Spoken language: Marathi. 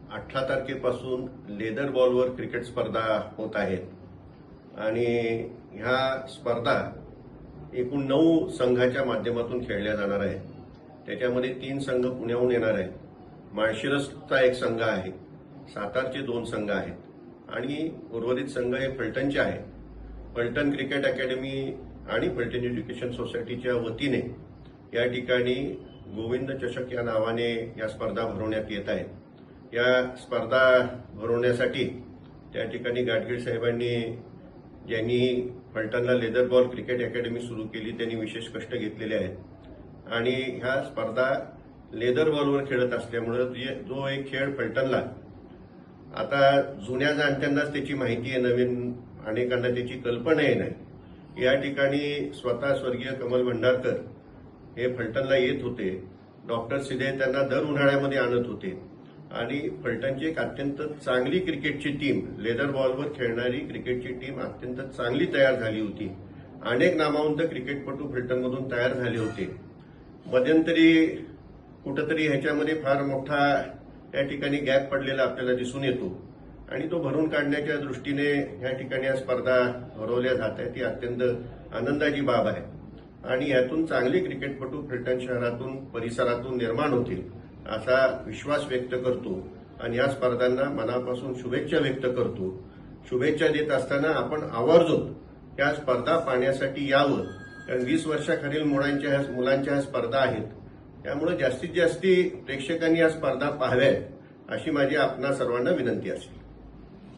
18 तारखेपासून लेदर बॉलवर क्रिकेट स्पर्धा होत आहेत आणि ह्या स्पर्धा एकूण 9 संघाच्या माध्यमातून खेळल्या जाणार आहेत. त्याच्यामध्ये 3 संघ पुण्याहून येणार आहेत. माळशिरसचा एक संघ आहे, सातारचे 2 संघ आहेत आणि उर्वरित संघ हे फलटणचे आहेत. फलटण क्रिकेट अकॅडमी आणि फलटण एज्युकेशन सोसायटीच्या वतीने या ठिकाणी गोविंद चषक या नावाने या स्पर्धा भरवण्यात येत आहेत. या स्पर्धा भरवण्यासाठी त्या ठिकाणी गाडगीळ साहेबांनी ज्यांनी फलटणला लेदर बॉल क्रिकेट अकॅडमी सुरू केली त्यांनी विशेष कष्ट घेतलेले आहेत आणि ह्या स्पर्धा लेदर बॉलवर खेळत असल्यामुळे जो एक खेळ फलटणला आता जुन्या जाणत्यांनाच त्याची माहिती आहे, नवीन अनेकांना त्याची कल्पनाही नाही. या ठिकाणी स्वतः स्वर्गीय कमल भंडारकर हे फलटणला येत होते. डॉक्टर सिधे त्यांना दर उन्हाळ्यामध्ये आणत होते आणि फलटणची एक अत्यंत चांगली क्रिकेटची टीम, लेदर बॉलवर खेळणारी क्रिकेटची टीम अत्यंत चांगली तयार झाली होती. अनेक नामवंत क्रिकेटपटू फलटणमधून तयार झाले होते. मध्यंतरी कुठंतरी ह्याच्यामध्ये फार मोठा या ठिकाणी गॅप पडलेला आपल्याला दिसून येतो आणि तो भरून काढण्याच्या दृष्टीने या ठिकाणी या स्पर्धा भरवल्या जात आहेत. ही अत्यंत आनंदाची बाब आहे आणि यातून चांगले क्रिकेटपटू फलटण शहरातून परिसरातून निर्माण होतील असा विश्वास व्यक्त करतो आणि या स्पर्धांना मनापासून शुभेच्छा व्यक्त करतो. शुभेच्छा देत असताना आपण आवर्जून या स्पर्धा पाहण्यासाठी यावं, कारण 20 वर्षाखालील मुलांच्या ह्या स्पर्धा आहेत. त्यामुळे जास्तीत जास्त प्रेक्षकांनी या स्पर्धा पाहाव्यात अशी माझी आपणा सर्वांना विनंती असेल.